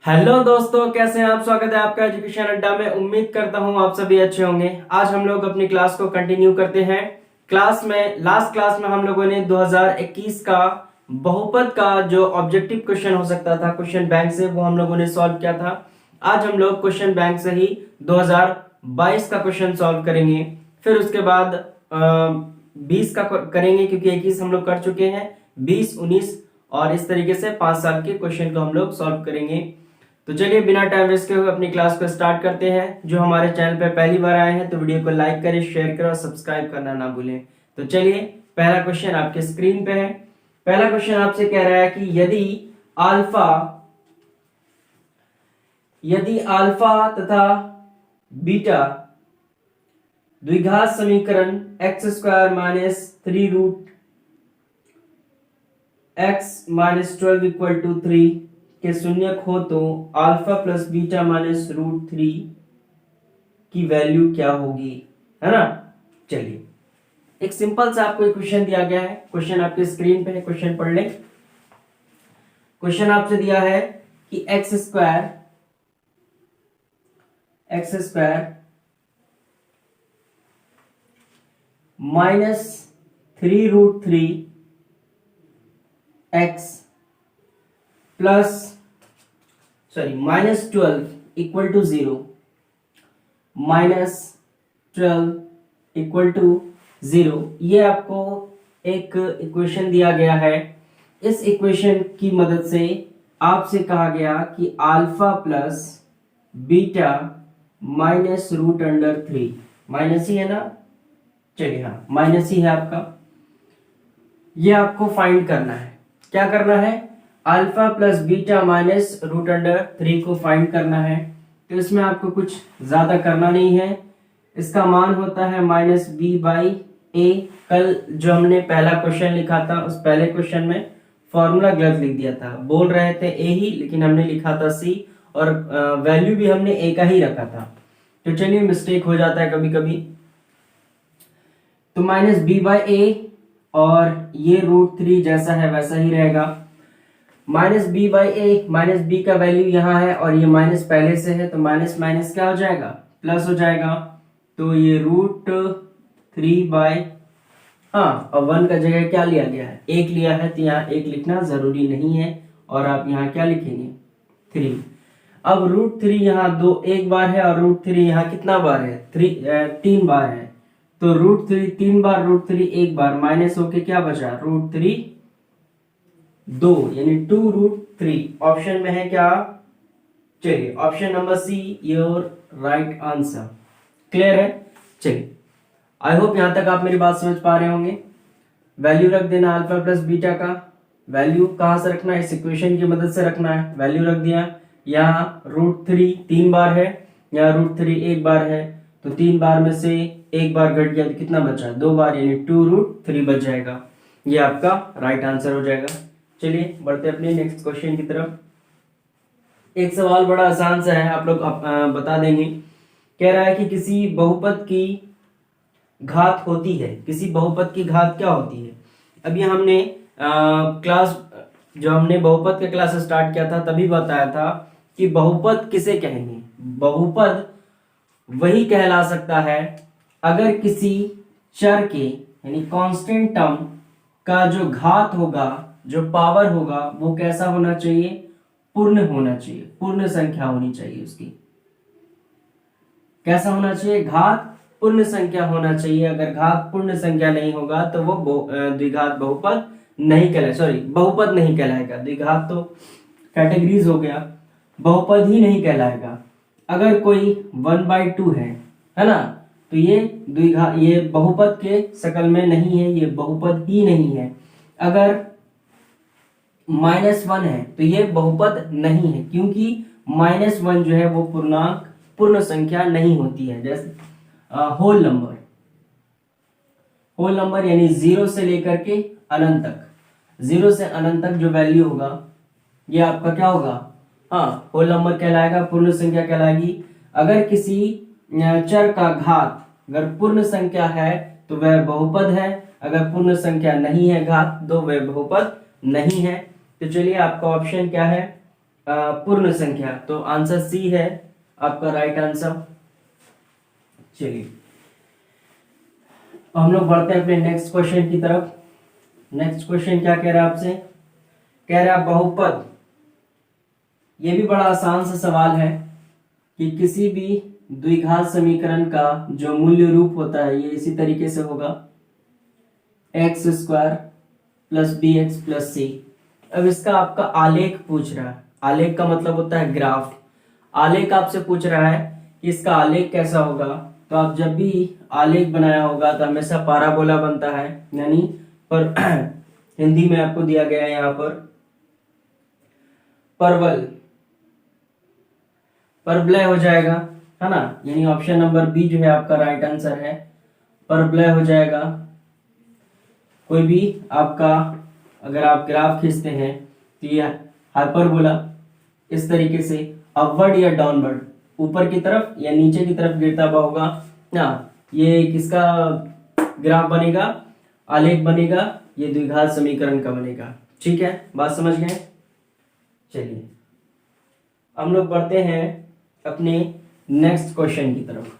Hello दोस्तों, कैसे हैं आप। स्वागत है आपका एजुकेशन अड्डा में। उम्मीद करता हूं आप सभी अच्छे होंगे। आज हम लोग अपनी क्लास को कंटिन्यू करते हैं। लास्ट क्लास में हम लोगों ने 2021 का बहुपद का जो ऑब्जेक्टिव क्वेश्चन हो सकता था क्वेश्चन बैंक से, वो हम लोगों ने सॉल्व किया था। आज हम लोग क्वेश्चन बैंक से ही 2022 का क्वेश्चन सॉल्व करेंगे। फिर उसके बाद 20 का करेंगे, क्योंकि 21 हम लोग कर चुके हैं। 20, 19 और इस तरीके से 5 साल के क्वेश्चन को हम लोग सॉल्व करेंगे। तो चलिए बिना टाइम वेस्ट किए हुए अपनी क्लास को स्टार्ट करते हैं। जो हमारे चैनल पे पहली बार आए हैं तो वीडियो को लाइक करें, शेयर करें और सब्सक्राइब करना ना भूलें। तो चलिए, पहला क्वेश्चन आपके स्क्रीन पे है। पहला क्वेश्चन आपसे कह रहा है कि यदि अल्फा तथा बीटा द्विघात समीकरण x square minus 3 root x minus 12 equal to 3 के शून्यक हो तो alpha plus beta minus root 3 की वैल्यू क्या होगी, है ना। चलिए, एक सिंपल सा आपको क्वेश्चन दिया गया है। क्वेश्चन आपके स्क्रीन पे है, क्वेश्चन पढ़ लें। क्वेश्चन आपसे दिया है कि x square minus 3 root 3 x plus minus 12 equal to 0, minus 12 equal to 0, ये आपको एक इक्वेशन दिया गया है। इस इक्वेशन की मदद से आपसे कहा गया कि alpha plus beta minus root under 3, minus ही है ना। चलिए, हाँ माइनस ही है आपका। ये आपको फाइंड करना है। क्या करना है? Alpha plus beta minus root under 3 को फाइंड करना है। तो इसमें आपको कुछ ज्यादा करना नहीं है। इसका मान होता है माइनस बी बाई ए। कल जो हमने पहला क्वेश्चन लिखा था, उस पहले क्वेश्चन में फॉर्मूला गलत लिख दिया था। बोल रहे थे ए ही, लेकिन हमने लिखा था सी, और वैल्यू भी हमने ए का ही रखा था। तो चलिए, मिस्टेक हो जाता है कभी कभी। तो माइनस बी बाई ए, और ये रूट 3 जैसा है वैसा ही रहेगा। Minus b by a, minus b का वैल्यू यहाँ है और ये माइनस पहले से है, तो माइनस माइनस क्या हो जाएगा? प्लस हो जाएगा। तो ये रूट 3 बाई, हाँ, और 1 का जगह क्या लिया गया है? 1 लिया है, तो यहाँ 1 लिखना जरूरी नहीं है। और आप यहाँ क्या लिखेंगे? 3। अब रूट 3 यहाँ एक बार है, और रूट 3 यहाँ कितना बार है? 3 बार है। तो रूट 3 3 बार, रूट 3 1 बार, माइनस होके क्या बचा? रूट 3 2, यानी 2 रूट 3। ऑप्शन में है क्या? चलिए, option number see your right answer. Clear है? चलिए, आई होप यहां तक आप मेरी बात समझ पा रहे होंगे। वैल्यू रख देना अल्फा प्लस बीटा का। वैल्यू कहां से रखना है? इस इक्वेशन की मदद से रखना है। वैल्यू रख दिया। यहाँ रूट 3 3 बार है, यहाँ रूट 3 1 बार है, तो 3 बार में से 1 बार घट गया तो कितना बचा? 2 बार, यानी 2 रूट 3 बच जाएगा। ये आपका राइट आंसर हो जाएगा। चलिए, बढ़ते अपने नेक्स्ट क्वेश्चन की तरफ। एक सवाल बड़ा आसान सा है, आप लोग बता देंगे। कह रहा है कि किसी बहुपद की घात होती है। किसी बहुपद की घात क्या होती है? अभी हमने जो हमने बहुपद का क्लास स्टार्ट किया था तभी बताया था कि बहुपद किसे कहेंगे। बहुपद वही कहला सकता है अगर किसी चर के, यानी कांस्टेंट टर्म का जो घात होगा, जो पावर होगा, वो कैसा होना चाहिए? पूर्ण होना चाहिए, पूर्ण संख्या होनी चाहिए उसकी। कैसा होना चाहिए? घात पूर्ण संख्या होना चाहिए। अगर घात पूर्ण संख्या नहीं होगा तो वो द्विघात बहुपद नहीं कहलाएगा। बहुपद नहीं कहलाएगा। द्विघात तो कैटेगरीज हो गया, बहुपद ही नहीं कहलाएगा। अगर कोई 1/2 है ना, तो ये बहुपद के शकल में नहीं है, ये बहुपद ही नहीं है। अगर -1 है तो ये बहुपद नहीं है, क्योंकि -1 जो है वो पूर्णांक, पूर्ण संख्या नहीं होती है। जैसे होल नंबर यानी 0 से लेकर के अनंत तक, 0 से अनंत तक जो वैल्यू होगा, ये आपका क्या होगा? हाँ, होल नंबर कहलाएगा, पूर्ण संख्या कहलाएगी। अगर किसी चर का घात अगर पूर्ण संख्या है तो वह बहुपद है, अगर पूर्ण संख्या नहीं है घात तो वह बहुपद नहीं है। तो चलिए, आपका ऑप्शन क्या है? पूर्ण संख्या, तो आंसर सी है आपका राइट आंसर। चलिए हम लोग बढ़ते हैं अपने नेक्स्ट क्वेश्चन की तरफ। नेक्स्ट क्वेश्चन क्या कह रहा है आपसे, कह रहा है बहुपद, ये भी बड़ा आसान सा सवाल है कि किसी भी द्विघात समीकरण का जो मूल्य रूप होता है ये इसी तरीके से होगा, x square plus b x plus c. अब इसका आपका आलेख पूछ रहा है, आलेख का मतलब होता है ग्राफ। आलेख आपसे पूछ रहा है कि इसका आलेख कैसा होगा, तो आप जब भी आलेख बनाया होगा तो हमेशा पाराबोला बनता है, यानी पर हिंदी में आपको दिया गया है यहाँ पर परवल, परवलय हो जाएगा, है ना, यानी ऑप्शन नंबर बी जो है आपका राइट आंसर है, परवलय हो जाएगा। कोई भी आपका अगर आप ग्राफ खींचते हैं तो ये हाइपरबोला इस तरीके से अपवर्ड या डाउनवर्ड, ऊपर की तरफ या नीचे की तरफ गिरता हुआ होगा ना, ये किसका ग्राफ बनेगा, आलेख बनेगा, ये द्विघात समीकरण का बनेगा। ठीक है, बात समझ गए। चलिए हम लोग बढ़ते हैं अपने नेक्स्ट क्वेश्चन की तरफ।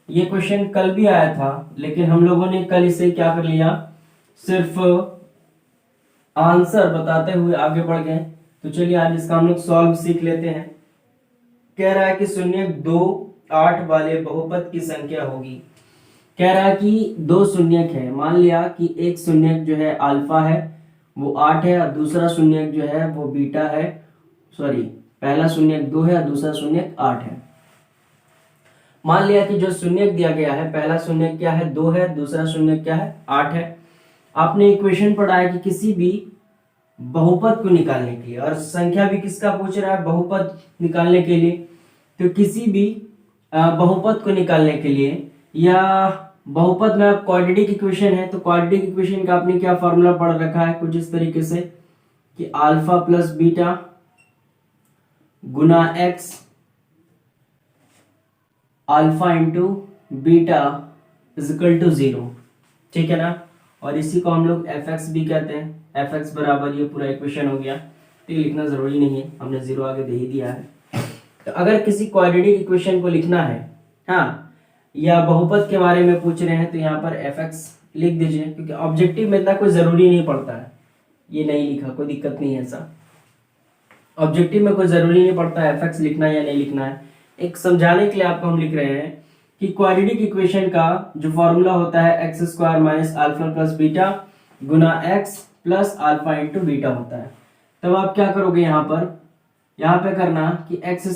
ये क्वेश्चन कल भी आया था लेकिन हम लोगों ने कल इसे क्या कर लिया, सिर्फ आंसर बताते हुए आगे बढ़ गए। तो चलिए आज इसका हम लोग सॉल्व सीख लेते हैं। कह रहा है कि शून्यक 2 8 वाले बहुपद की संख्या होगी। कह रहा है कि दो शून्यक है, मान लिया कि एक शून्यक जो है अल्फा है वो 8 है और दूसरा शून्यक जो है वो बीटा है, सॉरी पहला शून्यक 2 है और दूसरा शून्यक 8 है। मान लिया कि जो शून्यक दिया गया है, पहला शून्यक क्या है 2 है, दूसरा शून्यक क्या है 8 है। आपने इक्वेशन पढ़ा है कि किसी भी बहुपद को निकालने के लिए, और संख्या भी किसका पूछ रहा है, बहुपद निकालने के लिए, तो किसी भी बहुपद को निकालने के लिए या बहुपद में क्वाड्रेटिक इक्वेशन है, तो क्वाड्रेटिक इक्वेशन का आपने क्या फॉर्मूला पढ़ रखा है कुछ इस तरीके से कि अल्फा प्लस बीटा गुना x alpha into beta is equal to 0। ठीक है ना, और इसी को हम लोग एफ एक्स भी कहते हैं। एफ एक्स बराबर ये पूरा इक्वेशन हो गया, तो ये लिखना जरूरी नहीं है, हमने 0 आगे दे ही दिया है। तो अगर किसी क्वाड्रेटिक इक्वेशन को लिखना है, हाँ, या बहुपद के बारे में पूछ रहे हैं, तो यहाँ पर एफ एक्स लिख दीजिए, क्योंकि ऑब्जेक्टिव में इतना कोई जरूरी नहीं पड़ता है। ये नहीं लिखा कोई दिक्कत नहीं है, ऐसा ऑब्जेक्टिव में कोई जरूरी नहीं पड़ता है एफ एक्स लिखना या नहीं लिखना है। एक समझाने के लिए आपको हम लिख रहे हैं कि क्वाड्रेटिक इक्वेशन का जो फॉर्मूला होता है x square minus alpha plus beta गुना x plus alpha into beta होता है। तब आप क्या करोगे, यहाँ पे करना कि एक्स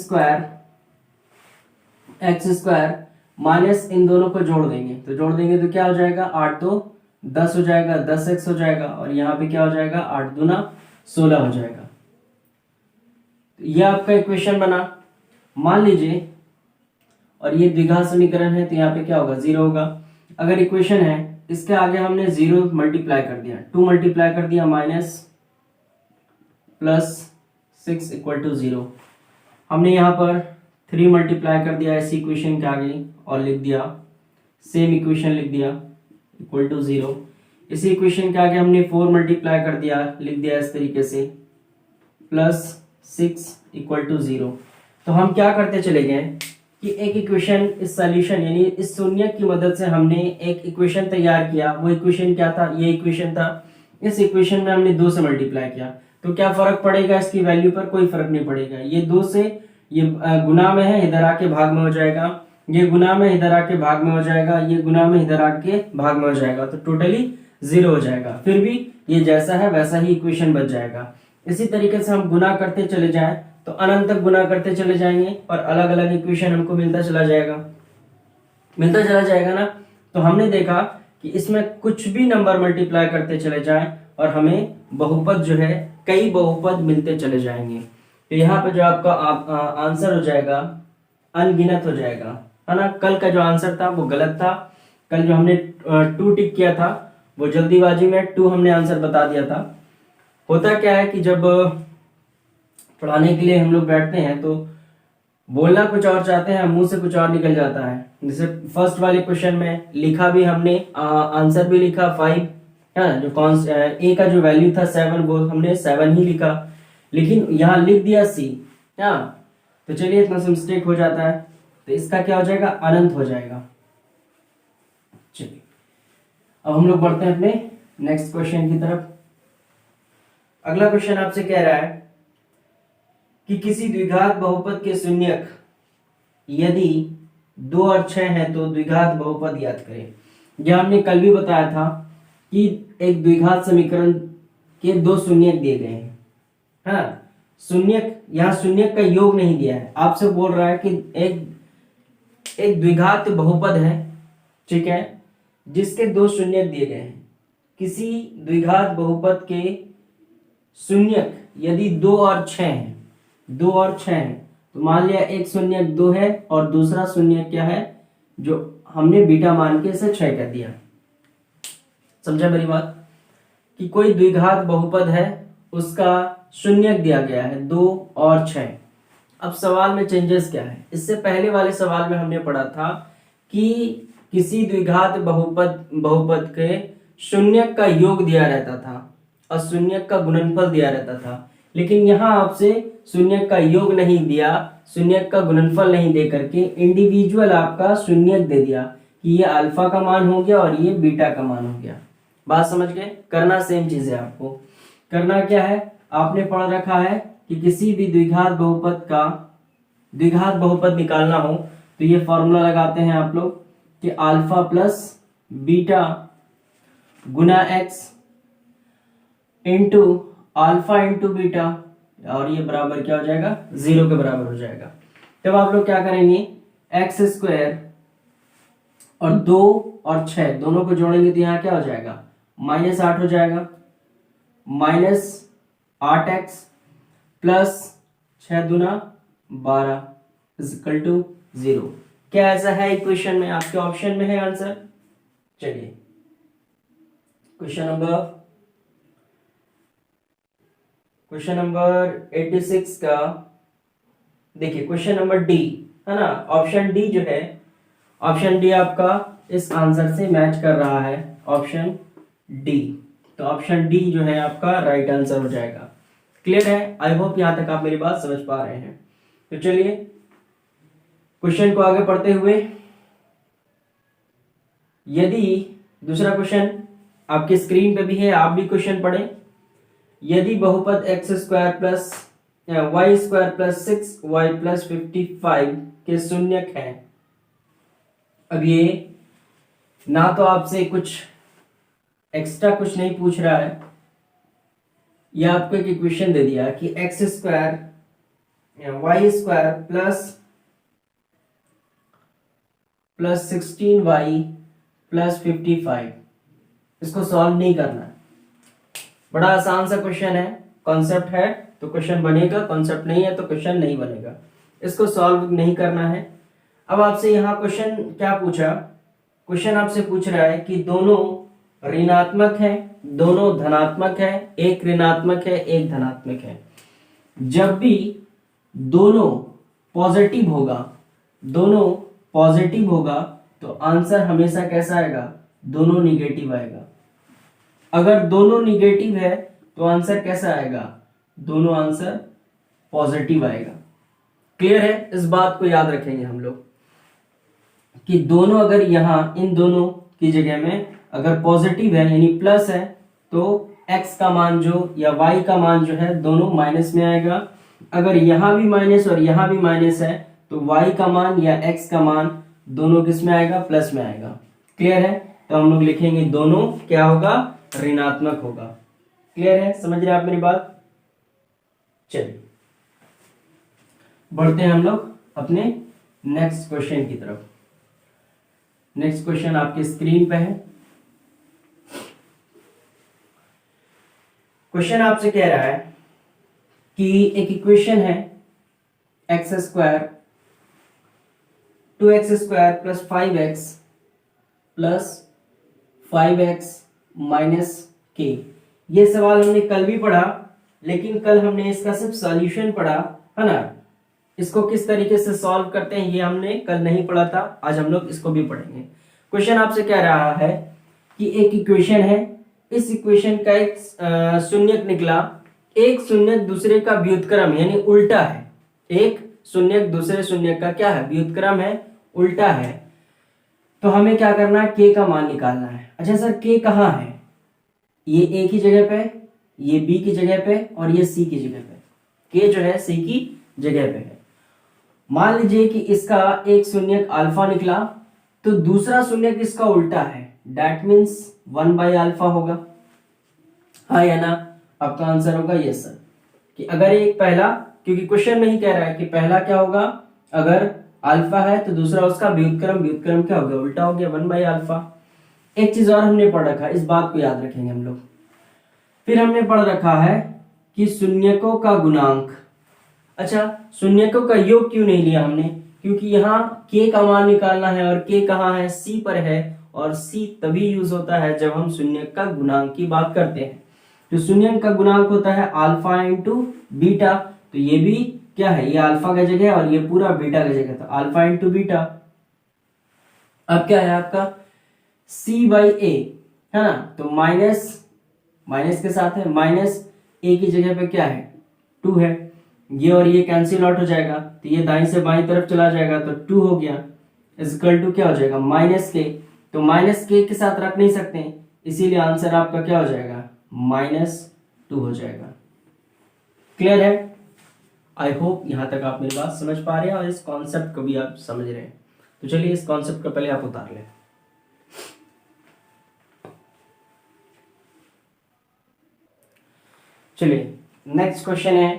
स्क्वायर माइनस इन दोनों को जोड़ देंगे, तो जोड़ देंगे तो क्या हो जाएगा, 8 2 10 हो जाएगा, 10x हो जाएगा, और यहाँ पे क्या हो जाएगा 8 दूना 16 हो जाएगा। तो ये आपका इक्वेशन बना, मान लीजिए, और ये द्विघात समीकरण है तो यहाँ पे क्या होगा 0 होगा। अगर इक्वेशन है इसके आगे हमने 0 मल्टीप्लाई कर दिया, 2 मल्टीप्लाई कर दिया माइनस प्लस 6 इक्वल टू 0। हमने यहाँ पर 3 मल्टीप्लाई कर दिया इसी इक्वेशन के आगे और लिख दिया, सेम इक्वेशन लिख दिया इक्वल टू 0। इसी इक्वेशन के आगे हमने 4 मल्टीप्लाई कर दिया, लिख दिया इस तरीके से प्लस 6 इक्वल टू 0। तो हम क्या करते चले गए कि एक इक्वेशन, इस सॉल्यूशन यानी इस शून्य की मदद से हमने एक इक्वेशन तैयार किया। वो इक्वेशन क्या था, ये इक्वेशन था। इस इक्वेशन में हमने 2 से मल्टीप्लाई किया, तो क्या फर्क पड़ेगा इसकी वैल्यू पर, कोई फर्क नहीं पड़ेगा। ये 2 से ये गुना में है, इधर आके भाग में हो जाएगा, ये गुना में इधर आके भाग में हो जाएगा, ये गुना में इधर आके भाग में हो जाएगा, तो टोटली 0 हो जाएगा। फिर भी ये जैसा है वैसा ही इक्वेशन बच जाएगा। इसी तरीके से हम गुना करते चले जाएं तो अनंत तक गुना करते चले जाएंगे और अलग अलग इक्वेशन हमको मिलता चला जाएगा ना। तो हमने देखा कि इसमें कुछ भी नंबर मल्टीप्लाई करते चले जाएं और हमें बहुपद जो है, कई बहुपद मिलते चले जाएंगे। तो यहाँ पे जो आपका आंसर हो जाएगा अनगिनत हो जाएगा, है ना। कल का जो आंसर था वो गलत था। कल जो हमने 2 टिक किया था वो जल्दीबाजी में 2 हमने आंसर बता दिया था। होता क्या है कि जब पढ़ाने के लिए हम लोग बैठते हैं तो बोलना कुछ और चाहते हैं, मुंह से कुछ और निकल जाता है। जैसे फर्स्ट वाले क्वेश्चन में लिखा भी हमने, आंसर भी लिखा 5, है, जो ए का जो वैल्यू था 7 वो हमने 7 ही लिखा। लेकिन यहाँ लिख दिया सी। हाँ, तो चलिए इतना सा मिस्टेक हो जाता है, तो इसका क्या हो जाएगा, अनंत हो जाएगा। चलिए अब हम लोग बढ़ते हैं अपने नेक्स्ट क्वेश्चन की तरफ। अगला क्वेश्चन आपसे कह रहा है कि किसी द्विघात बहुपद के शून्यक यदि 2 और 6 है तो द्विघात बहुपद याद करें। यह हमने कल भी बताया था कि एक द्विघात समीकरण के 2 शून्यक दिए गए हैं। हाँ, शून्यक, यहाँ शून्यक का योग नहीं दिया है, आपसे बोल रहा है कि एक द्विघात बहुपद है, ठीक है, जिसके 2 शून्यक दिए गए हैं। किसी द्विघात बहुपद के शून्यक यदि 2 और 6 है, 2 और 6 है, तो मान लिया एक शून्यक 2 है और दूसरा शून्यक क्या है, जो हमने बीटा मान के इसे 6 कर दिया। समझा मेरी बात? कि कोई द्विघात बहुपद है, उसका शून्यक दिया गया है 2 और 6। अब सवाल में चेंजेस क्या है, इससे पहले वाले सवाल में हमने पढ़ा था कि किसी द्विघात बहुपद के शून्यक का योग दिया रहता था और शून्यक का गुणनफल दिया रहता था, लेकिन यहाँ आपसे शून्यक का योग नहीं दिया, शून्यक का गुणनफल नहीं दे करके इंडिविजुअल आपका शून्यक दे दिया कि ये अल्फा का मान हो गया और ये बीटा का मान हो गया। बात समझ गए? करना सेम चीज है, आपको करना क्या है, आपने पढ़ रखा है कि किसी भी द्विघात बहुपद निकालना हो तो ये फॉर्मूला लगाते हैं आप लोग कि अल्फा प्लस बीटा गुना x into alpha into beta, और ये बराबर क्या हो जाएगा, 0 के बराबर हो जाएगा। तब आप लोग क्या करेंगे, एक्स स्क्वायर और 2 और 6 दोनों को जोड़ेंगे तो यहाँ क्या हो जाएगा, -8 हो जाएगा, -8x प्लस 6 दूना 12 इक्वल टू 0। क्या ऐसा है इक्वेशन में? आपके ऑप्शन में है आंसर। चलिए क्वेश्चन नंबर 86 का देखिए, क्वेश्चन नंबर डी है ना, ऑप्शन डी जो है, ऑप्शन डी आपका इस आंसर से मैच कर रहा है, ऑप्शन डी। तो ऑप्शन डी जो है आपका राइट आंसर हो जाएगा। क्लियर है? आई होप यहां तक आप मेरी बात समझ पा रहे हैं। तो चलिए क्वेश्चन को आगे पढ़ते हुए, यदि दूसरा क्वेश्चन आपके स्क्रीन पे भी है, आप भी क्वेश्चन पढ़ें। यदि बहुपद x square plus y square plus 6y plus 55 के शून्यक है। अब ये ना तो आपसे कुछ एक्स्ट्रा कुछ नहीं पूछ रहा है, यह आपको एक इक्वेशन दे दिया कि x square y square plus 16y plus 55, इसको सॉल्व नहीं करना है। बड़ा आसान सा क्वेश्चन है, कॉन्सेप्ट है तो क्वेश्चन बनेगा, कॉन्सेप्ट नहीं है तो क्वेश्चन नहीं बनेगा। इसको सॉल्व नहीं करना है। अब आपसे यहाँ क्वेश्चन क्या पूछा, क्वेश्चन आपसे पूछ रहा है कि दोनों ऋणात्मक है, दोनों धनात्मक है, एक ऋणात्मक है एक धनात्मक है। जब भी दोनों पॉजिटिव होगा तो आंसर हमेशा कैसा आएगा, दोनों निगेटिव आएगा। अगर दोनों निगेटिव है तो आंसर कैसा आएगा, दोनों आंसर पॉजिटिव आएगा। क्लियर है? इस बात को याद रखेंगे हम लोग कि दोनों अगर यहां इन दोनों की जगह में अगर पॉजिटिव है यानी प्लस है तो x का मान जो या y का मान जो है दोनों माइनस में आएगा। अगर यहां भी माइनस और यहां भी माइनस है तो y का मान या x का मान दोनों किस में आएगा, प्लस में आएगा। क्लियर है? तो हम लोग लिखेंगे दोनों क्या होगा, ऋणात्मक होगा। क्लियर है? समझ रहे हैं आप मेरी बात? चलिए बढ़ते हैं हम लोग अपने नेक्स्ट क्वेश्चन की तरफ। नेक्स्ट क्वेश्चन आपके स्क्रीन पे है। क्वेश्चन आपसे कह रहा है कि एक इक्वेशन है x square 2x square plus 5x plus 5x minus के। ये सवाल हमने कल भी पढ़ा, लेकिन कल हमने इसका सिर्फ सॉल्यूशन पढ़ा है ना। इसको किस तरीके से सॉल्व करते हैं ये हमने कल नहीं पढ़ा था, आज हम लोग इसको भी पढ़ेंगे। क्वेश्चन आपसे कह रहा है कि एक इक्वेशन है, इस इक्वेशन का एक शून्यक निकला एक शून्य दूसरे का व्युत्क्रम यानी उल्टा है, एक शून्य दूसरे शून्य का क्या है, व्युत्क्रम है, उल्टा है। तो हमें क्या करना है, के का मान निकालना है। अच्छा सर के कहाँ है, ये ए की जगह पे, ये बी की जगह पे और ये सी की जगह पे। के जो है सी की जगह पे है। मान लीजिए कि इसका एक शून्य अल्फा निकला तो दूसरा शून्य इसका उल्टा है, दैट मीन्स 1/अल्फा होगा, हाँ या ना। आपका आंसर होगा यस सर, कि अगर एक पहला, क्योंकि क्वेश्चन में ही कह रहा है कि पहला क्या होगा, अगर अल्फा है तो दूसरा उसका व्युत्क्रम, व्युत्क्रम क्या हो गया, उल्टा हो गया, 1/अल्फा। एक चीज और हमने पढ़ रखा है, इस बात को याद रखेंगे हम लोग। फिर हमने पढ़ रखा है कि शून्यकों का गुणांक। अच्छा शून्यकों का योग क्यों नहीं लिया हमने, क्योंकि यहाँ के का मान निकालना है और के कहाँ है, सी पर है, और सी तभी यूज होता है जब हम शून्य का गुणांक की बात करते हैं। तो शून्य का गुणांक होता है अल्फा इंटू बीटा, तो ये भी क्या है, ये अल्फा का जगह और ये पूरा बीटा का जगह, तो अल्फा इंटू बीटा। अब क्या है आपका c बाई ए, है ना, तो माइनस माइनस के साथ है, माइनस ए की जगह पे क्या है 2 है, ये और ये कैंसिल आउट हो जाएगा, तो ये दाईं से बाईं तरफ चला जाएगा तो 2 हो गया, इक्वल टू क्या हो जाएगा माइनस के, तो माइनस के साथ रख नहीं सकते, इसीलिए आंसर आपका क्या हो जाएगा -2 हो जाएगा। क्लियर है? आई होप यहां तक आप मेरी बात समझ पा रहे हैं और इस कॉन्सेप्ट को भी आप समझ रहे हैं। तो चलिए इस कॉन्सेप्ट को पहले आप उतार लें। चलिए नेक्स्ट क्वेश्चन है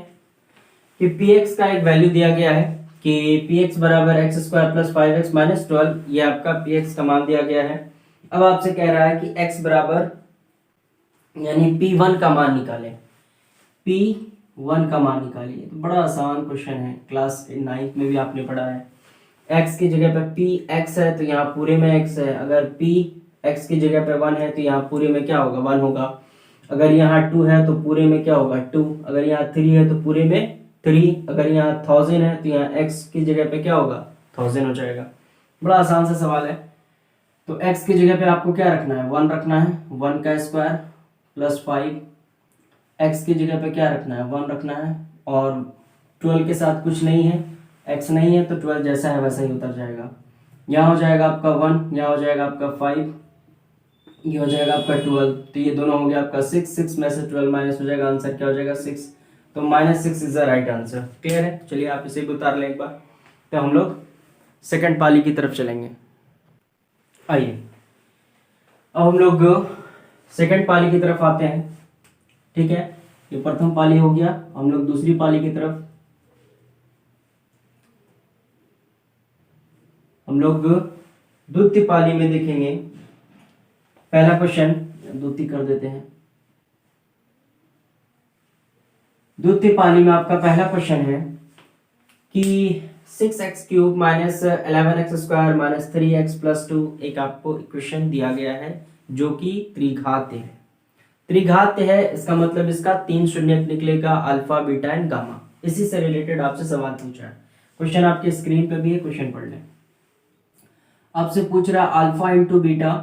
कि px का एक वैल्यू दिया गया है कि px बराबर x² प्लस 5x माइनस 12, ये आपका px का मान दिया गया है। अब आपसे कह रहा है कि x बराबर यानी p1 का मान निकालें, p1 का मान निकालिए। तो बड़ा आसान क्वेश्चन है, क्लास 9th में भी आपने पढ़ा है। x की जगह पे px है तो यहाँ पूरे में x है, अगर p x की जगह पे 1 है तो यहाँ पूरे में क्या होगा 1 होगा, अगर यहाँ 2 है तो पूरे में क्या होगा 2, अगर यहाँ 3 है तो पूरे में 3, अगर यहाँ 1000 है तो यहाँ x की जगह पे क्या होगा 1000 हो जाएगा। बड़ा आसान सा सवाल है। तो x की जगह पे आपको क्या रखना है 1 रखना है, 1 का स्क्वायर प्लस 5, x की जगह पे क्या रखना है 1 रखना है, और 12 के साथ कुछ नहीं है, x नहीं है तो 12 जैसा है वैसा ही उतर जाएगा। यहाँ हो जाएगा आपका 1, यहाँ हो जाएगा आपका 5, ये हो जाएगा आपका 12, तो ये दोनों हो गया आपका 6 में से 12 माइनस हो जाएगा, आंसर क्या हो जाएगा 6, तो -6 is the right answer. Clear है? चलिए आप इसे भी उतार लें एक बार। तो हम लोग सेकंड पाली की तरफ चलेंगे। आइए अब हम लोग सेकंड पाली की तरफ आते हैं। ठीक है, ये प्रथम पाली हो गया, हम लोग दूसरी पाली की तरफ, हम लोग द्वितीय पाली में देखेंगे। पहला क्वेश्चन द्वितीय कर देते हैं। द्वितीय पाली में आपका पहला क्वेश्चन है कि 6x³ minus 11x² minus 3x plus 2 एक आपको इक्वेशन दिया गया है जो कि त्रिघात है। त्रिघात है इसका मतलब इसका 3 शून्य निकलेगा, अल्फा बीटा एंड गामा। इसी से रिलेटेड आपसे सवाल पूछा है। क्वेश्चन आपके स्क्रीन पे भी है, क्वेश्चन पढ़ लें। आपसे पूछ रहा है alpha into beta,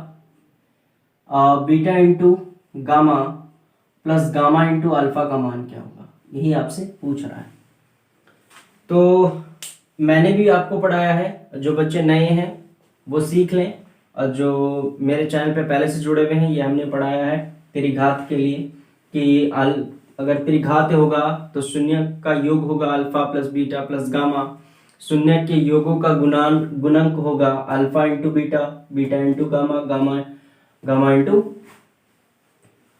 beta into gamma plus gamma into alpha का मान क्या होगा, यही आपसे पूछ रहा है। तो मैंने भी आपको पढ़ाया है, जो बच्चे नए हैं वो सीख लें, और जो मेरे चैनल पे पहले से जुड़े हुए हैं ये हमने पढ़ाया है त्रिघात के लिए कि अगर त्रिघात होगा तो शून्य का योग होगा alpha plus beta plus gamma, शून्य के योगों का गुणनक होगा alpha into beta, beta into gamma, gamma into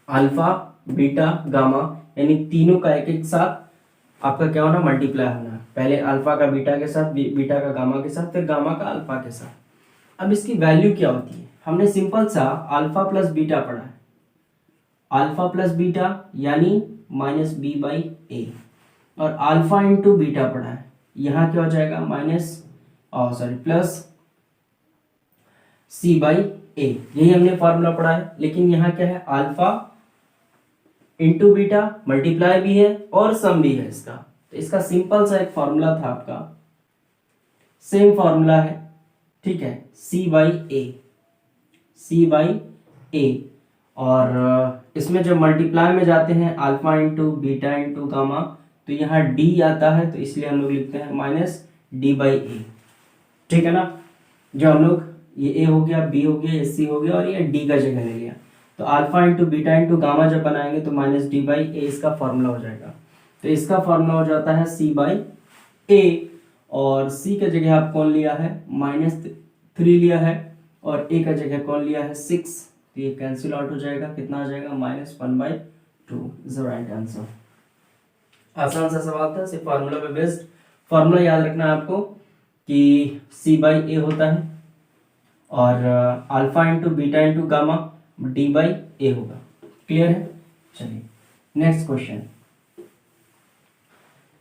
alpha beta gamma, यानी तीनों का एक एक साथ आपका क्या होना मल्टीप्लाई होना, पहले अल्फा का बीटा के साथ, बीटा का गामा के साथ, फिर गामा का अल्फा के साथ। अब इसकी वैल्यू क्या होती है, हमने सिंपल सा अल्फा प्लस बीटा पढ़ा है, अल्फा प्लस बीटा यानी -b/a, और अल्फा इंटू बीटा पढ़ा है, यहाँ क्या हो जाएगा प्लस c/a, यही हमने फॉर्मूला पढ़ा है। लेकिन यहाँ क्या है अल्फा इंटू बीटा, मल्टीप्लाई भी है और सम भी है इसका, तो इसका सिंपल सा एक फॉर्मूला था आपका, सेम फॉर्मूला है, ठीक है, c/a, और इसमें जब मल्टीप्लाई में जाते हैं alpha into beta into gamma, तो यहाँ डी आता है, तो इसलिए हम लोग लिखते हैं माइनस डी बाई ए। ठीक है ना, जो हम लोग ये ए हो गया, बी हो गया, ये सी हो गया और ये डी का जगह ले लिया, तो alpha into beta into gamma जब बनाएंगे तो माइनस डी बाई ए इसका फॉर्मूला हो जाएगा। तो इसका फॉर्मूला हो जाता है सी बाई ए, और सी का जगह आप कौन लिया है, -3 लिया है, और ए का जगह कौन लिया है, 6, तो ये कैंसिल आउट हो जाएगा, कितना आ जाएगा, -1/2 इज द राइट आंसर। आसान सा सवाल था, सिर्फ फार्मूला पे बेस्ड। फार्मूला याद रखना है आपको कि सी बाई ए होता है और alpha into beta into gamma d by a होगा। क्लियर है? चलिए नेक्स्ट क्वेश्चन।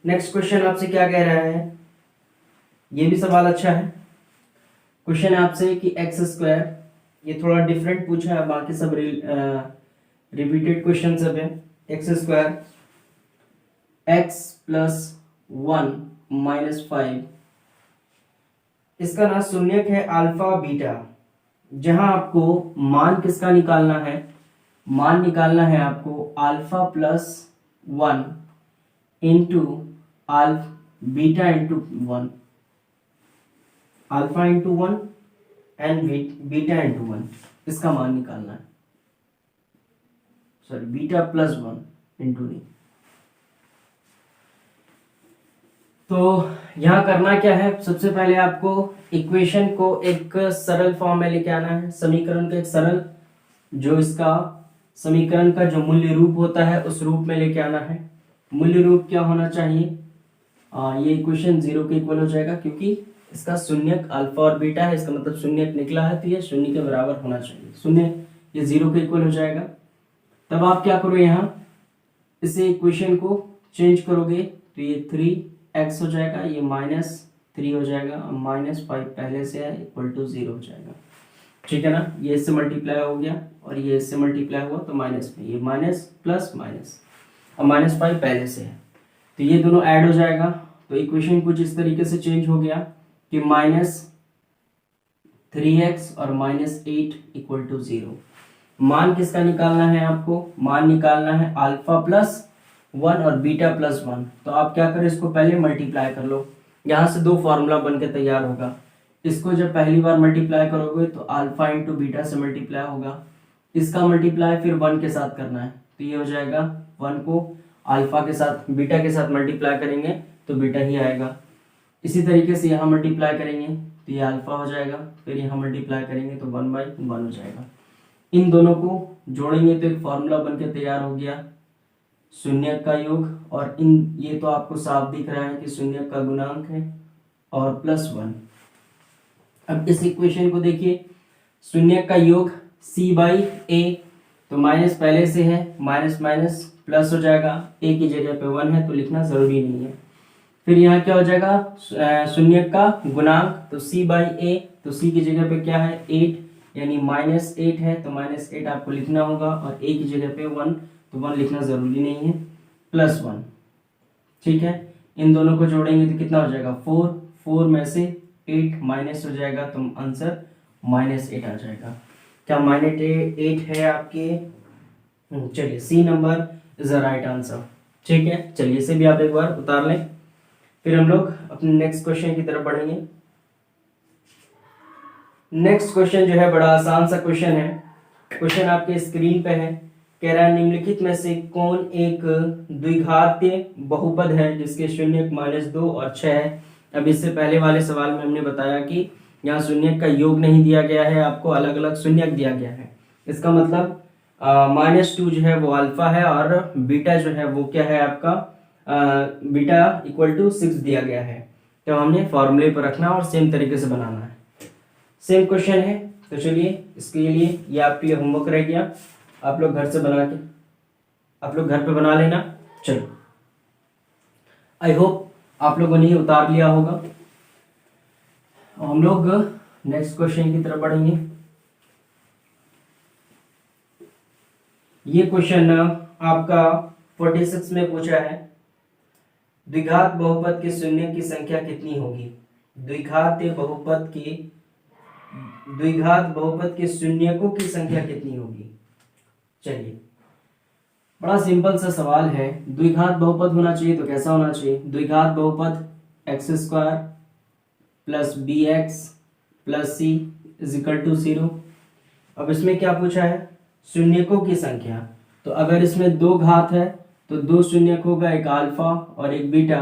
नेक्स्ट क्वेश्चन आपसे क्या कह रहा है, ये भी सवाल अच्छा है। क्वेश्चन है आपसे कि x², ये थोड़ा डिफरेंट पूछा है, बाकी सब रिपीटेड क्वेश्चन सब है। x² x + 1 - 5, इसका ना शून्यक है अल्फा बीटा, जहां आपको मान किसका निकालना है, मान निकालना है आपको alpha + 1 into beta into 1, alpha into 1 and beta into 1, इसका मान निकालना है। सॉरी, बीटा + 1 इंटू नहीं। तो यहाँ करना क्या है, सबसे पहले आपको इक्वेशन को एक सरल फॉर्म में लेके आना है, समीकरण का एक सरल, जो इसका समीकरण का जो मूल्य रूप होता है उस रूप में लेके आना है। मूल्य रूप क्या होना चाहिए, ये इक्वेशन 0 के इक्वल हो जाएगा, क्योंकि इसका शून्यक अल्फा और बीटा है, इसका मतलब शून्यक निकला है, तो ये शून्य के बराबर होना चाहिए, शून्य, ये 0 के इक्वल हो जाएगा। तब आप क्या करो, यहाँ इसे इक्वेशन को चेंज करोगे, तो ये 3x हो जाएगा, ये -3 हो जाएगा, -5 पहले से है, इक्वल टू 0 हो जाएगा। ठीक है ना, ये इससे मल्टीप्लाई हो गया और ये इससे मल्टीप्लाई हुआ, तो माइनस में, ये माइनस प्लस माइनस, अब -5 पहले से है, तो ये दोनों ऐड हो जाएगा। तो इक्वेशन कुछ इस तरीके से चेंज हो गया कि -3x और -8 इक्वल टू 0। मान किसका निकालना है आपको, मान निकालना है अल्फा + 1 और बीटा + 1। तो आप क्या करें, इसको पहले मल्टीप्लाई कर लो, यहाँ से 2 फार्मूला बन के तैयार होगा। इसको जब पहली बार मल्टीप्लाई करोगे तो अल्फा इंटू बीटा से मल्टीप्लाई होगा, इसका मल्टीप्लाई फिर 1 के साथ करना है, तो ये हो जाएगा 1 को अल्फा के साथ बीटा के साथ मल्टीप्लाई करेंगे तो बीटा ही आएगा। इसी तरीके से यहाँ मल्टीप्लाई करेंगे तो ये अल्फा हो जाएगा, फिर यहाँ मल्टीप्लाई करेंगे तो 1/1 हो जाएगा। इन दोनों को जोड़ेंगे तो एक फॉर्मूला बनके तैयार हो गया, शून्यक का योग, और इन ये तो आपको साफ दिख रहा है कि शून्यक का गुणांक है और +1। अब इस इक्वेशन को देखिए, शून्यक का योग c/a, तो माइनस पहले से है, माइनस माइनस प्लस हो जाएगा, a की जगह पे 1 है तो लिखना जरूरी नहीं है। फिर यहाँ क्या हो जाएगा, शून्यक का गुणांक, तो c/a, तो c की जगह पे क्या है 8, यानी -8 है, तो -8 आपको लिखना होगा, और a की जगह पे 1, तो 1 लिखना जरूरी नहीं है, +1। ठीक है, इन दोनों को जोड़ेंगे तो कितना हो जाएगा 4, 4 में से 8 माइनस हो जाएगा, तो आंसर -8 आ जाएगा। क्या -8 है आपके, चलिए C number is the right answer. ठीक है, चलिए इसे भी आप एक बार उतार लें, फिर हम लोग अपने नेक्स्ट क्वेश्चन की तरफ बढ़ेंगे। नेक्स्ट क्वेश्चन जो है बड़ा आसान सा क्वेश्चन है, क्वेश्चन आपके स्क्रीन पे है। कह रहा है निम्नलिखित में से कौन एक द्विघातीय बहुपद है जिसके शून्यक -2 और 6 है। अब इससे पहले वाले सवाल में हमने बताया कि यहाँ शून्यक का योग नहीं दिया गया है, आपको अलग अलग शून्यक दिया गया है। इसका मतलब -2 जो है वो अल्फा है और बीटा जो है वो क्या है आपका, बीटा = 6 दिया गया है। तो हमने फॉर्मूले पर रखना और सेम तरीके से बनाना है। सेम क्वेश्चन है, तो चलिए इसके लिए ये आपके लिए होमवर्क रह गया, आप लोग घर से बना के आप लोग घर पे बना लेना। चलो, आई होप आप लोगों ने उतार लिया होगा। हम लोग नेक्स्ट क्वेश्चन की तरफ बढ़ेंगे। ये क्वेश्चन आपका 46 में पूछा है, द्विघात बहुपद के शून्य की संख्या कितनी होगी। द्विघात बहुपद के शून्यकों की संख्या कितनी होगी। चलिए, बड़ा सिंपल सा सवाल है। द्विघात बहुपद होना चाहिए तो कैसा होना चाहिए? द्विघात बहुपद x square plus b x plus c is equal to 0। अब इसमें क्या पूछा है? शून्यकों की संख्या। तो अगर इसमें दो घात है तो दो शून्यक होगा, एक अल्फा और एक बीटा,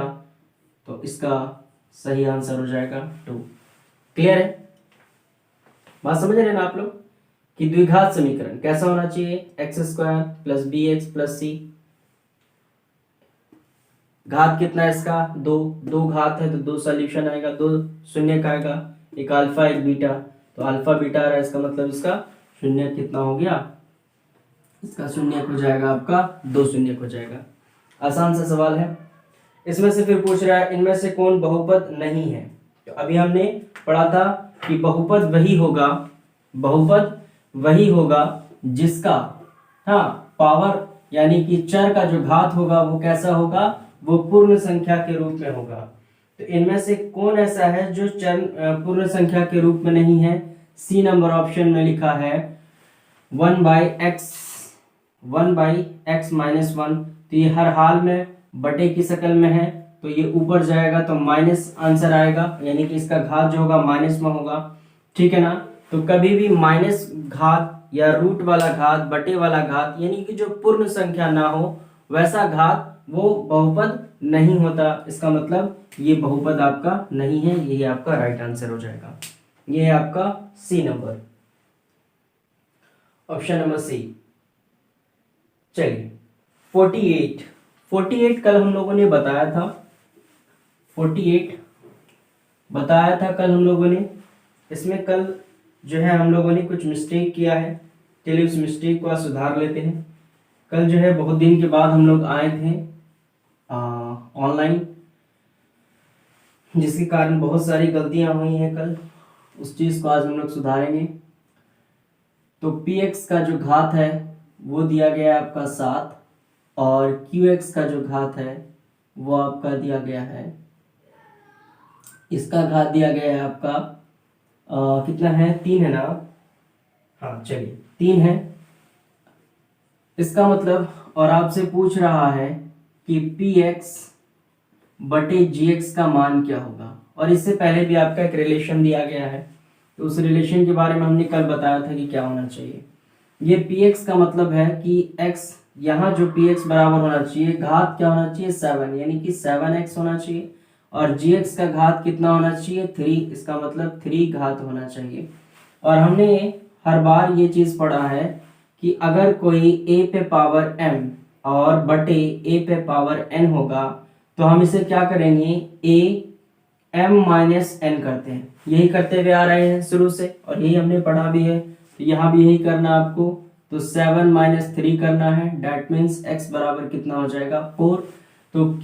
तो इसका सही आंसर हो जाएगा 2। क्लियर है? बात समझ रहे हैं ना आप लोग कि द्विघात समीकरण कैसा होना चाहिए? X square plus b x plus c, घात कितना है इसका? दो घात है तो दो सॉल्यूशन आएगा, दो शून्य का आएगा, एक अल्फा एक बीटा, तो अल्फा बीटा आ रहा है, इसका मतलब इसका शून्य कितना हो गया? इसका शून्य हो जाएगा आपका, दो शून्य हो जाएगा। आसान सा सवाल है। इसमें से फिर पूछ रहा है इनमें से कौन बहुपद नहीं है। तो अभी हमने पढ़ा था कि बहुपद वही होगा जिसका पावर यानी कि चर का जो घात होगा वो कैसा होगा? वो पूर्ण संख्या के रूप में होगा। तो इनमें से कौन ऐसा है जो चर पूर्ण संख्या के रूप में नहीं है? सी नंबर ऑप्शन में लिखा है 1/x -1। तो ये हर हाल में बटे की शक्ल में है, तो ये ऊपर जाएगा तो माइनस आंसर आएगा, यानी कि इसका घात जो होगा माइनस में होगा। ठीक है ना? तो कभी भी माइनस घात या रूट वाला घात, बटे वाला घात, यानी कि जो पूर्ण संख्या ना हो वैसा घात वो बहुपद नहीं होता। इसका मतलब ये बहुपद आपका नहीं है, यही आपका राइट आंसर हो जाएगा। ये है आपका C number, option number C. चलिए 48 कल हम लोगों ने बताया था, 48 बताया था कल हम लोगों ने। इसमें कल जो है हम लोगों ने कुछ मिस्टेक किया है, चलिए उस मिस्टेक को आज सुधार लेते हैं। कल जो है बहुत दिन के बाद हम लोग आए थे ऑनलाइन, जिसके कारण बहुत सारी गलतियां हुई हैं कल, उस चीज़ को आज हम लोग सुधारेंगे। तो px का जो घात है वो दिया गया है आपका 7 और qx का जो घात है वो आपका दिया गया है, इसका घात दिया गया है आपका कितना है? 3 है ना? हाँ चलिए 3 है। इसका मतलब, और आपसे पूछ रहा है कि px बटे gx का मान क्या होगा, और इससे पहले भी आपका एक रिलेशन दिया गया है, तो उस रिलेशन के बारे में हमने कल बताया था कि क्या होना चाहिए। ये px का मतलब है कि x, यहाँ जो px बराबर होना चाहिए, घात क्या होना चाहिए? 7, यानी कि 7x होना चाहिए, और gx का घात कितना होना चाहिए? 3, इसका मतलब 3 घात होना चाहिए। और हमने हर बार ये चीज़ पढ़ा है कि अगर कोई a पे पावर m और बटे a पे पावर n होगा तो हम इसे क्या करेंगे? a m माइनस n करते हैं, यही करते हुए आ रहे हैं शुरू से, और यही हमने पढ़ा भी है। तो यहाँ भी यही करना आपको, तो 7 - 3 करना है, डेट मीन्स x बराबर कितना हो जाएगा? 4। तो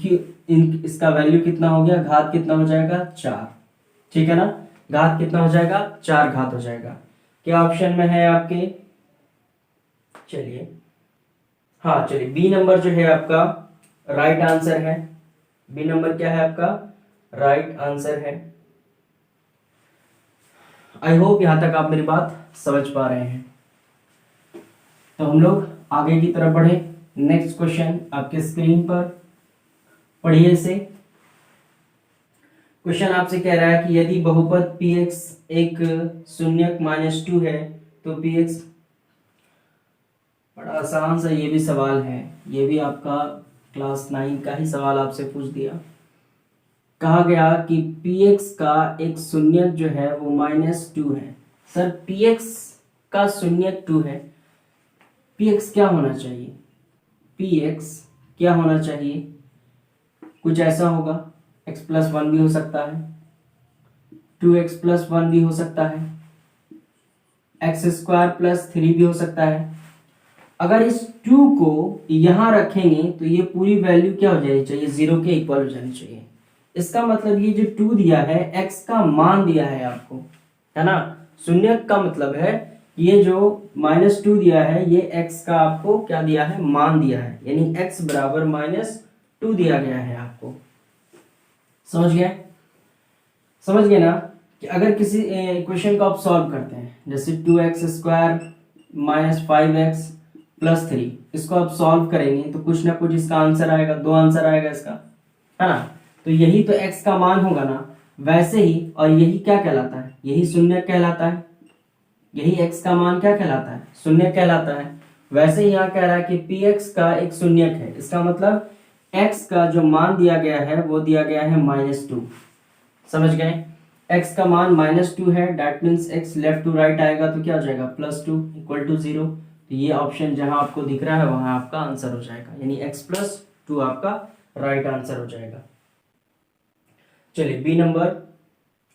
इसका वैल्यू कितना हो गया? घात कितना हो जाएगा? 4। ठीक है ना? घात कितना हो जाएगा? 4 घात हो जाएगा। क्या ऑप्शन में है आपके? चलिए हाँ, चलिए बी नंबर जो है आपका राइट आंसर है। बी नंबर क्या है आपका? राइट आंसर है। आई होप यहां तक आप मेरी बात समझ पा रहे हैं। तो हम लोग आगे की तरफ बढ़े। नेक्स्ट क्वेश्चन आपके स्क्रीन पर पढ़िए इसे। क्वेश्चन आपसे कह रहा है कि यदि बहुपद px एक शून्यक -2 है तो px, बड़ा आसान सा ये भी सवाल है, ये भी आपका क्लास 9 का ही सवाल आपसे पूछ दिया। कहा गया कि px का एक शून्यक जो है वो -2 है। सर px का शून्यक 2 है, px क्या होना चाहिए? px क्या होना चाहिए? कुछ ऐसा होगा, x + 1 भी हो सकता है, 2x + 1 भी हो सकता है, x² + 3 भी हो सकता है। अगर इस 2 को यहां रखेंगे तो ये पूरी वैल्यू क्या हो जानी चाहिए? 0 के इक्वल हो जानी चाहिए। इसका मतलब ये जो 2 दिया है, x का मान दिया है आपको, है ना? शून्यक का मतलब है ये जो -2 दिया है, ये x का आपको क्या दिया है? मान दिया है, यानी x बराबर -2 दिया गया है आपको। समझ गए? समझ गए ना? कि अगर किसी इक्वेशन को आप सॉल्व करते हैं, जैसे 2x² - 5x +3। इसको आप सॉल्व करेंगे तो कुछ ना कुछ इसका आंसर आएगा, 2 आंसर आएगा इसका, है ना। तो यही तो x का मान होगा ना, वैसे ही, और यही क्या कहलाता है, यही शून्य कहलाता है। यही x का मान क्या कहलाता है, शून्य कहलाता है। वैसे ही यहाँ कह रहा है कि px का एक शून्यक है, इसका मतलब x का जो मान दिया गया है वो दिया गया है -2। समझ गए, x का मान -2 है, that means x left to right आएगा तो क्या हो जाएगा, +2 = 0। तो ये ऑप्शन जहां आपको दिख रहा है वहां आपका आंसर हो जाएगा, यानी x+2 आपका राइट आंसर हो जाएगा। चलिए बी नंबर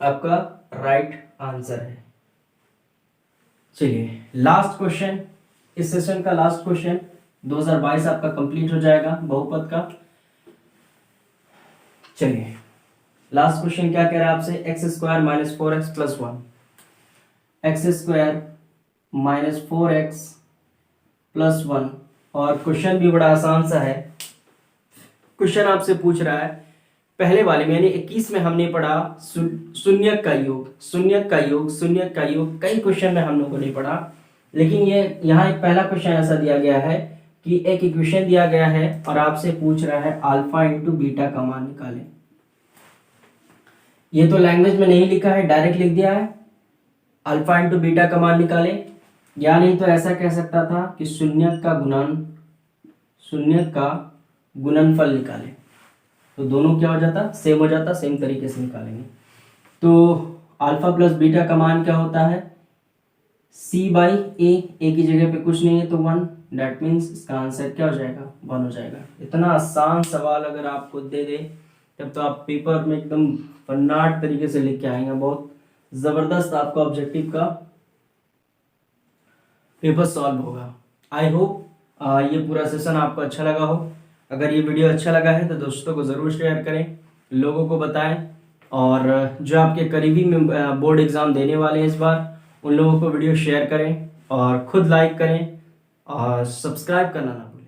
आपका राइट आंसर है। चलिए लास्ट क्वेश्चन, इस सेशन का लास्ट क्वेश्चन 2022 आपका कंप्लीट हो जाएगा बहुपद का। चलिए लास्ट क्वेश्चन क्या कह रहा है आपसे, x² - 4x + 1, x² - 4x + 1। और क्वेश्चन भी बड़ा आसान सा है। क्वेश्चन आपसे पूछ रहा है, पहले वाले में यानी 21 में हमने पढ़ा शून्यक का योग, शून्यक का योग, शून्यक का योग, कई क्वेश्चन में हम लोगों ने पढ़ा, लेकिन ये यहाँ एक पहला क्वेश्चन ऐसा दिया गया है कि एक इक्वेशन दिया गया है और आपसे पूछ रहा है अल्फा इंटू बीटा का मान निकालें। ये तो लैंग्वेज में नहीं लिखा है, डायरेक्ट लिख दिया है अल्फा इंटू बीटा का मान निकालें, या नहीं तो ऐसा कह सकता था कि शून्यक का गुणनफल निकालें। तो दोनों क्या हो जाता, सेम हो जाता, सेम तरीके से निकालेंगे। तो अल्फा प्लस बीटा का मान क्या होता है, c/a, a की जगह पे कुछ नहीं है तो 1, दैट मीन्स इसका आंसर क्या हो जाएगा, 1 हो जाएगा। इतना आसान सवाल अगर आपको दे दे तब तो आप पेपर में एकदम फन्नाट तरीके से लिख के आएंगे, बहुत जबरदस्त आपका ऑब्जेक्टिव का पेपर सॉल्व होगा। आई होप ये पूरा सेशन आपको अच्छा लगा हो। अगर ये वीडियो अच्छा लगा है तो दोस्तों को ज़रूर शेयर करें, लोगों को बताएं, और जो आपके करीबी में बोर्ड एग्ज़ाम देने वाले हैं इस बार, उन लोगों को वीडियो शेयर करें और खुद लाइक करें और सब्सक्राइब करना ना भूलें।